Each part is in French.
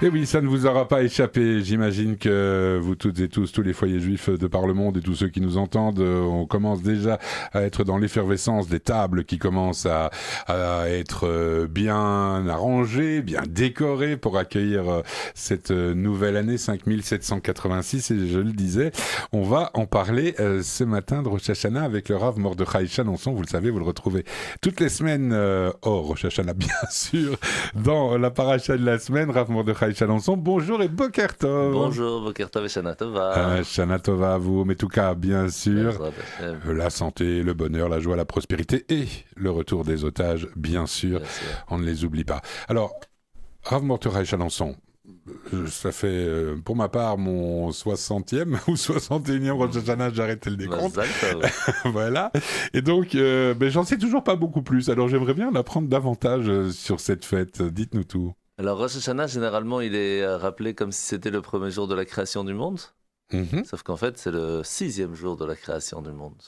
Et oui, ça ne vous aura pas échappé. J'imagine que vous toutes et tous, tous les foyers juifs de par le monde et tous ceux qui nous entendent, on commence déjà à être dans l'effervescence des tables qui commencent à être bien arrangées, bien décorées pour accueillir cette nouvelle année 5786. Et je le disais, on va en parler ce matin de Rosh Hashanah avec le Rav Mordechai Chalonson. Vous le savez, vous le retrouvez toutes les semaines hors Rosh Hashanah, bien sûr, dans la paracha de la semaine. Rav Mordechai Chalonson, bonjour et Boker Tov. Bonjour, Boker Tov et Shana Tova. Shana Tova à vous, mais en tout cas, bien sûr, la santé, le bonheur, la joie, la prospérité et le retour des otages, bien sûr, on ne les oublie pas. Alors, Rav Mordechai Chalonson, ça fait pour ma part mon 60e ou 61e Rosh Hashanah, j'ai arrêté le décompte. Voilà. Et donc, j'en sais toujours pas beaucoup plus. Alors, j'aimerais bien en apprendre davantage sur cette fête. Dites-nous tout. Alors, Rosh Hashanah, généralement, il est rappelé comme si c'était le premier jour de la création du monde. Sauf qu'en fait, c'est le 6e jour de la création du monde.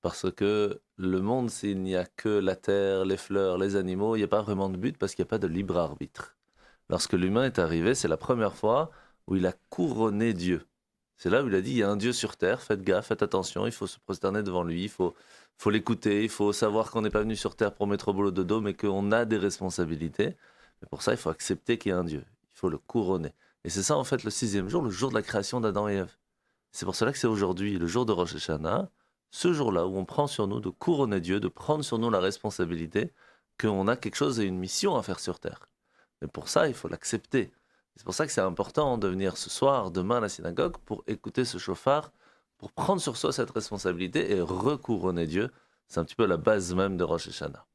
Parce que le monde, s'il n'y a que la terre, les fleurs, les animaux, il n'y a pas vraiment de but parce qu'il n'y a pas de libre arbitre. Lorsque l'humain est arrivé, c'est la première fois où il a couronné Dieu. C'est là où il a dit, il y a un Dieu sur terre, faites gaffe, faites attention, il faut se prosterner devant lui, il faut l'écouter, il faut savoir qu'on n'est pas venu sur terre pour mettre au boulot de dos, mais qu'on a des responsabilités. Mais pour ça, il faut accepter qu'il y a un Dieu, il faut le couronner. Et c'est ça en fait le 6e jour, le jour de la création d'Adam et Ève. C'est pour cela que c'est aujourd'hui, le jour de Rosh Hashanah, ce jour-là où on prend sur nous de couronner Dieu, de prendre sur nous la responsabilité qu'on a quelque chose et une mission à faire sur terre. Mais pour ça, il faut l'accepter. C'est pour ça que c'est important de venir ce soir, demain à la synagogue, pour écouter ce chauffard, pour prendre sur soi cette responsabilité et recouronner Dieu. C'est un petit peu la base même de Rosh Hashanah.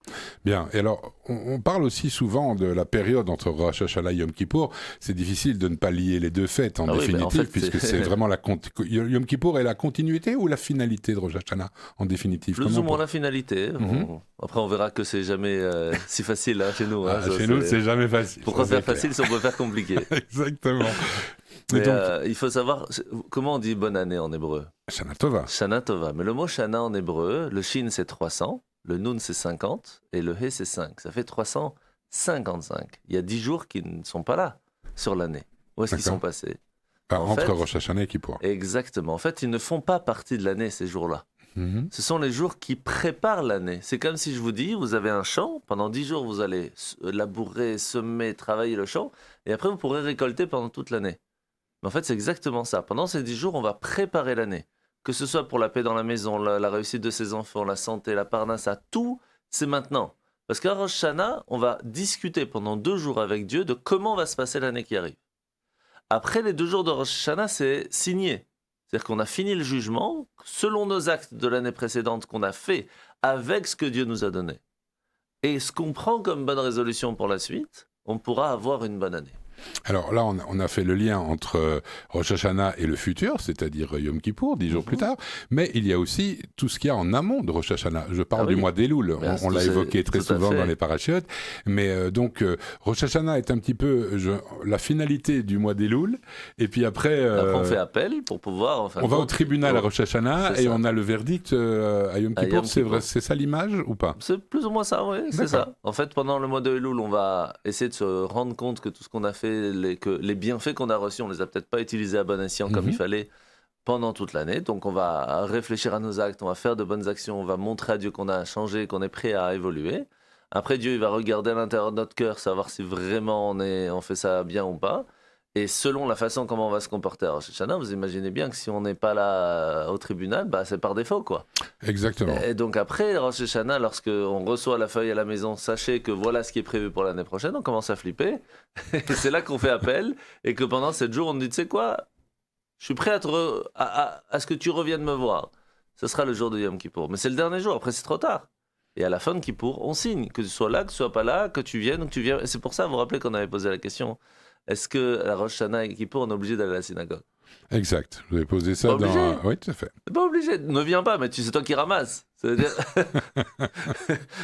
Bien, et alors, on parle aussi souvent de la période entre Rosh Hashanah et Yom Kippour. C'est difficile de ne pas lier les deux fêtes en définitive, en fait, puisque c'est vraiment Yom Kippour est la continuité ou la finalité de Rosh Hashanah en définitive? Plus ou moins la finalité. Après, on verra que c'est jamais si facile chez nous. Chez nous, c'est jamais facile. Pourquoi faire facile si on peut faire compliqué? Exactement. Mais donc, il faut savoir, comment on dit bonne année en hébreu? Shana Tova. Shana Tova. Mais le mot Shana en hébreu, le Shin c'est 300, le Nun c'est 50 et le He c'est 5. Ça fait 355. Il y a 10 jours qui ne sont pas là sur l'année. Où est-ce qu'ils sont passés? Entre Rosh Hashanah et Kippour. Exactement. En fait, ils ne font pas partie de l'année ces jours-là. Ce sont les jours qui préparent l'année. C'est comme si je vous dis, vous avez un champ, pendant 10 jours vous allez labourer, semer, travailler le champ, et après vous pourrez récolter pendant toute l'année. Mais en fait, c'est exactement ça. Pendant ces 10 jours, on va préparer l'année. Que ce soit pour la paix dans la maison, la réussite de ses enfants, la santé, la parnassa, tout, c'est maintenant. Parce qu'à Rosh Hashanah, on va discuter pendant 2 jours avec Dieu de comment va se passer l'année qui arrive. Après les 2 jours de Rosh Hashanah, c'est signé. C'est-à-dire qu'on a fini le jugement selon nos actes de l'année précédente qu'on a fait avec ce que Dieu nous a donné. Et ce qu'on prend comme bonne résolution pour la suite, on pourra avoir une bonne année. Alors là, on a fait le lien entre Rosh Hashanah et le futur, c'est-à-dire Yom Kippour, 10 jours plus tard, mais il y a aussi tout ce qu'il y a en amont de Rosh Hashanah. Je parle du mois d'Elul, on l'a évoqué très souvent dans les parachutes, mais donc Rosh Hashanah est un petit peu la finalité du mois d'Elul, et puis après on fait appel pour pouvoir... on va au tribunal à Rosh Hashanah, et on a le verdict à Yom Kippour, c'est ça l'image ou pas? C'est plus ou moins ça, oui, c'est ça. En fait, pendant le mois de Elul, on va essayer de se rendre compte que tout ce qu'on a fait, que les bienfaits qu'on a reçus, on les a peut-être pas utilisés à bon escient comme il fallait pendant toute l'année. Donc on va réfléchir à nos actes, on va faire de bonnes actions, on va montrer à Dieu qu'on a changé, qu'on est prêt à évoluer. Après, Dieu il va regarder à l'intérieur de notre cœur, savoir si vraiment on fait ça bien ou pas. Et selon la façon comment on va se comporter à Rosh Hashanah, vous imaginez bien que si on n'est pas là au tribunal, c'est par défaut, quoi. Exactement. Et donc après Rosh Hashanah, lorsque on reçoit la feuille à la maison, sachez que voilà ce qui est prévu pour l'année prochaine, on commence à flipper. Et c'est là qu'on fait appel et que pendant 7 jours, on dit, tu sais quoi, je suis prêt à ce que tu reviennes me voir. Ce sera le jour de Yom Kippour. Mais c'est le dernier jour, après c'est trop tard. Et à la fin de Kippour, on signe, que tu sois là, que tu sois pas là, que tu viennes ou que tu viennes. Et c'est pour ça, vous vous rappelez qu'on avait posé la question, est-ce que à Rosh Hashanah et Kippour, on est obligé d'aller à la synagogue? Exact. Vous avez posé ça dans... Oui, tout à fait. Pas obligé. Ne viens pas, mais c'est toi qui ramasses. C'est-à-dire...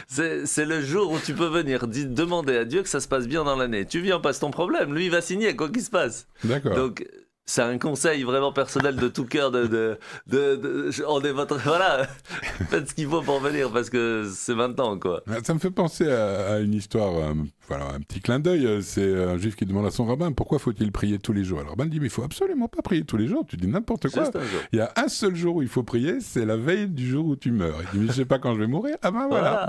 c'est le jour où tu peux venir demander à Dieu que ça se passe bien dans l'année. Tu viens pas, c'est ton problème. Lui, il va signer, quoi qu'il se passe. D'accord. Donc, c'est un conseil vraiment personnel de tout cœur on est votre... Voilà, faites ce qu'il faut pour venir, parce que c'est maintenant, quoi. Ça me fait penser à une histoire, voilà, un petit clin d'œil. C'est un juif qui demande à son rabbin, pourquoi faut-il prier tous les jours? Alors, le rabbin dit, mais il faut absolument pas prier tous les jours, tu dis n'importe quoi. Il y a un seul jour où il faut prier, c'est la veille du jour où tu meurs. Il dit, mais je sais pas quand je vais mourir. Ah ben voilà.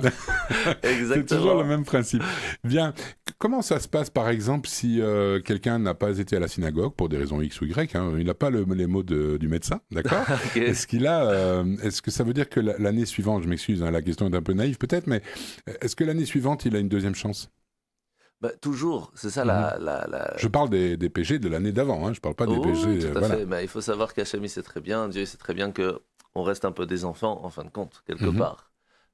Exactement. C'est toujours le même principe. Bien, comment ça se passe, par exemple, si quelqu'un n'a pas été à la synagogue pour des raisons X ou Y, hein, il n'a pas les mots du médecin, d'accord? Okay. Est-ce que ça veut dire que l'année suivante, je m'excuse, hein, la question est un peu naïve peut-être, mais est-ce que l'année suivante, il a une deuxième chance? Toujours, c'est ça Je parle des péchés de l'année d'avant, hein, je ne parle pas des péchés... Tout à fait. Il faut savoir qu'Hachem, il sait très bien, Dieu sait très bien qu'on reste un peu des enfants, en fin de compte, quelque part.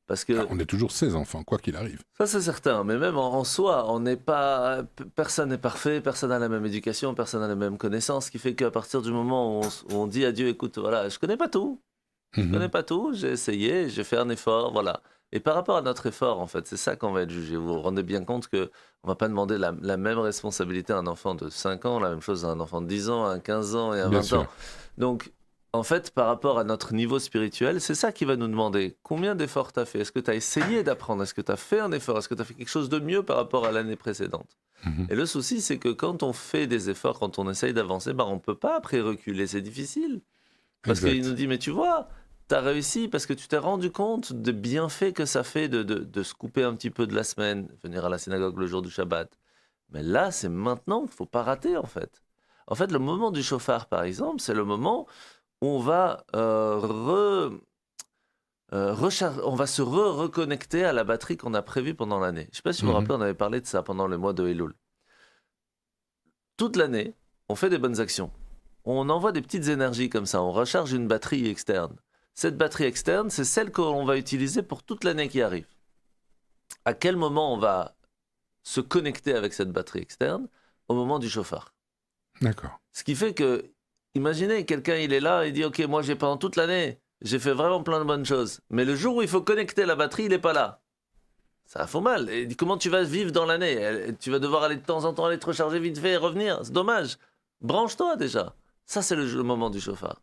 Parce que... on est toujours ses enfants, quoi qu'il arrive. Ça, c'est certain, mais même en soi, on n'est pas... Personne n'est parfait, personne n'a la même éducation, personne n'a la même connaissance, ce qui fait qu'à partir du moment où on dit à Dieu, écoute, voilà, je ne connais pas tout, j'ai essayé, j'ai fait un effort, voilà. Et par rapport à notre effort, en fait, c'est ça qu'on va être jugé. Vous vous rendez bien compte qu'on ne va pas demander la même responsabilité à un enfant de 5 ans, la même chose à un enfant de 10 ans, à un 15 ans et à 20 ans. Donc, en fait, par rapport à notre niveau spirituel, c'est ça qui va nous demander combien d'efforts tu as fait. Est-ce que tu as essayé d'apprendre? Est-ce que tu as fait un effort? Est-ce que tu as fait quelque chose de mieux par rapport à l'année précédente? Et le souci, c'est que quand on fait des efforts, quand on essaye d'avancer, on ne peut pas après reculer. C'est difficile. Parce qu'il nous dit, mais tu vois... T'as réussi parce que tu t'es rendu compte des bienfaits que ça fait de se couper un petit peu de la semaine, venir à la synagogue le jour du Shabbat. Mais là, c'est maintenant qu'il ne faut pas rater, en fait. En fait, le moment du chauffard, par exemple, c'est le moment où on va, on va se reconnecter à la batterie qu'on a prévue pendant l'année. Je ne sais pas si vous vous rappelez, on avait parlé de ça pendant le mois de Elul. Toute l'année, on fait des bonnes actions. On envoie des petites énergies comme ça, on recharge une batterie externe. Cette batterie externe, c'est celle qu'on va utiliser pour toute l'année qui arrive. À quel moment on va se connecter avec cette batterie externe? Au moment du chauffard. D'accord. Ce qui fait que, imaginez, quelqu'un il est là, il dit « Ok, moi pendant toute l'année, j'ai fait vraiment plein de bonnes choses. Mais le jour où il faut connecter la batterie, il n'est pas là. » Ça fait mal. Et comment tu vas vivre dans l'année? Tu vas devoir aller de temps en temps aller te recharger vite fait et revenir. C'est dommage. Branche-toi déjà. Ça, c'est le moment du chauffard.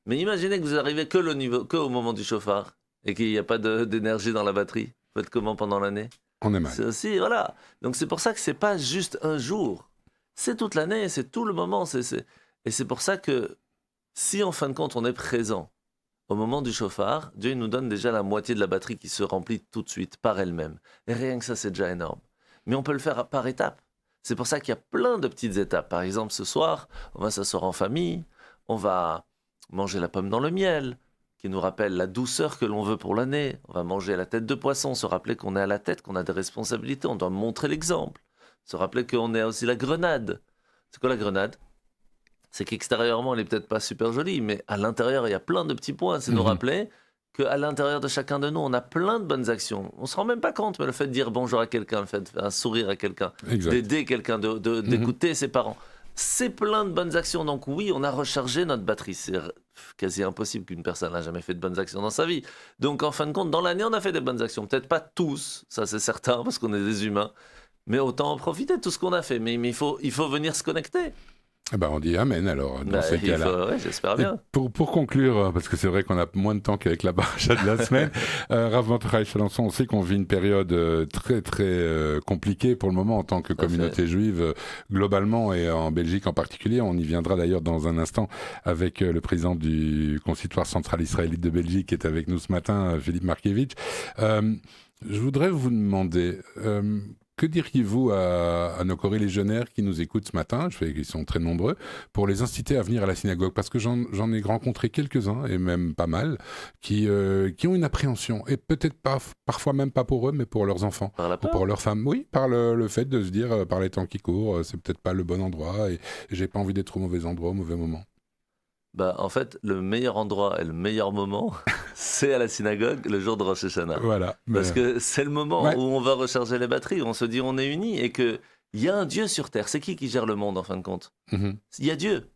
Mais imaginez que vous arrivez qu'au moment du chauffard et qu'il n'y a pas d'énergie dans la batterie. Vous faites comment pendant l'année? On est mal. C'est aussi, voilà. Donc c'est pour ça que c'est pas juste un jour. C'est toute l'année, c'est tout le moment. Et c'est pour ça que si en fin de compte on est présent au moment du chauffard, Dieu nous donne déjà la moitié de la batterie qui se remplit tout de suite par elle-même. Et rien que ça, c'est déjà énorme. Mais on peut le faire par étapes. C'est pour ça qu'il y a plein de petites étapes. Par exemple, ce soir, on va s'asseoir en famille, on va manger la pomme dans le miel, qui nous rappelle la douceur que l'on veut pour l'année. On va manger la tête de poisson, se rappeler qu'on est à la tête, qu'on a des responsabilités, on doit montrer l'exemple. Se rappeler qu'on est aussi la grenade. C'est quoi la grenade? C'est qu'extérieurement, elle n'est peut-être pas super jolie, mais à l'intérieur, il y a plein de petits points. C'est nous rappeler qu'à l'intérieur de chacun de nous, on a plein de bonnes actions. On ne se rend même pas compte, mais le fait de dire bonjour à quelqu'un, le fait de faire un sourire à quelqu'un, d'aider quelqu'un, d'écouter ses parents, c'est plein de bonnes actions. Donc oui, on a rechargé notre batterie. C'est quasi impossible qu'une personne n'ait jamais fait de bonnes actions dans sa vie. Donc en fin de compte, dans l'année, on a fait des bonnes actions. Peut-être pas tous, ça c'est certain, parce qu'on est des humains. Mais autant en profiter de tout ce qu'on a fait. Mais il faut venir se connecter. On dit amen alors, dans ces cas-là. Ouais, j'espère bien. Pour conclure, parce que c'est vrai qu'on a moins de temps qu'avec la paracha de la semaine, Rav Mordechai Chalençon, on sait qu'on vit une période très très compliquée pour le moment en tant que communauté juive globalement et en Belgique en particulier. On y viendra d'ailleurs dans un instant avec le président du consistoire central israélite de Belgique qui est avec nous ce matin, Philippe Markiewicz. Je voudrais vous demander... que diriez-vous à nos corréligionnaires qui nous écoutent ce matin, je sais qu'ils sont très nombreux, pour les inciter à venir à la synagogue? Parce que j'en ai rencontré quelques-uns, et même pas mal, qui ont une appréhension, et peut-être pas, parfois même pas pour eux, mais pour leurs enfants, ou pour leurs femmes. Oui, par le fait de se dire, par les temps qui courent, c'est peut-être pas le bon endroit, et j'ai pas envie d'être au mauvais endroit, au mauvais moment. En fait, le meilleur endroit et le meilleur moment, c'est à la synagogue le jour de Rosh Hashanah. Voilà. Parce que c'est le moment où on va recharger les batteries, où on se dit on est unis et qu'il y a un Dieu sur terre. C'est qui gère le monde en fin de compte? Il y a Dieu.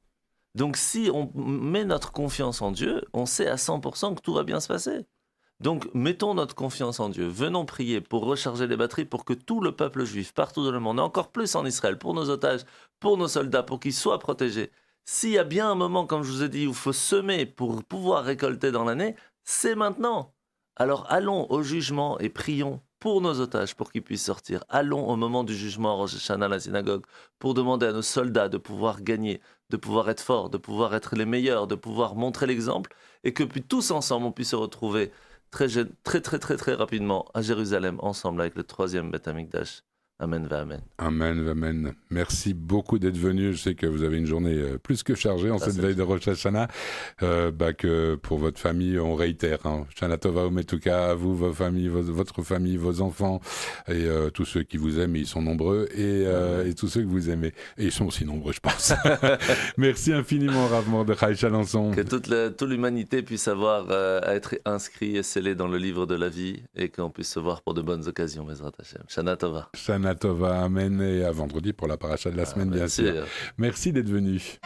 Donc si on met notre confiance en Dieu, on sait à 100% que tout va bien se passer. Donc mettons notre confiance en Dieu. Venons prier pour recharger les batteries pour que tout le peuple juif, partout dans le monde, et encore plus en Israël, pour nos otages, pour nos soldats, pour qu'ils soient protégés. S'il y a bien un moment, comme je vous ai dit, où il faut semer pour pouvoir récolter dans l'année, c'est maintenant. Alors allons au jugement et prions pour nos otages, pour qu'ils puissent sortir. Allons au moment du jugement à Rosh Hashanah à la synagogue, pour demander à nos soldats de pouvoir gagner, de pouvoir être forts, de pouvoir être les meilleurs, de pouvoir montrer l'exemple, et que puis tous ensemble on puisse se retrouver très rapidement à Jérusalem, ensemble avec le 3e Beth Amikdash. Amen, amen. Amen, amen. Merci beaucoup d'être venu. Je sais que vous avez une journée plus que chargée en cette veille de Rosh Hashanah. Que pour votre famille, on réitère. Shana Tova Umetuka, à vous, vos familles, votre famille, vos enfants et tous ceux qui vous aiment, ils sont nombreux, et tous ceux que vous aimez. Et ils sont aussi nombreux, je pense. Merci infiniment, Rav Mordechai Chalençon. Que toute l'humanité puisse avoir à être inscrit et scellé dans le livre de la vie et qu'on puisse se voir pour de bonnes occasions, Bezrat Hashem. Shana Tova. Shana Tova, amen, et à vendredi pour la paracha de la semaine, bien sûr. Merci d'être venu.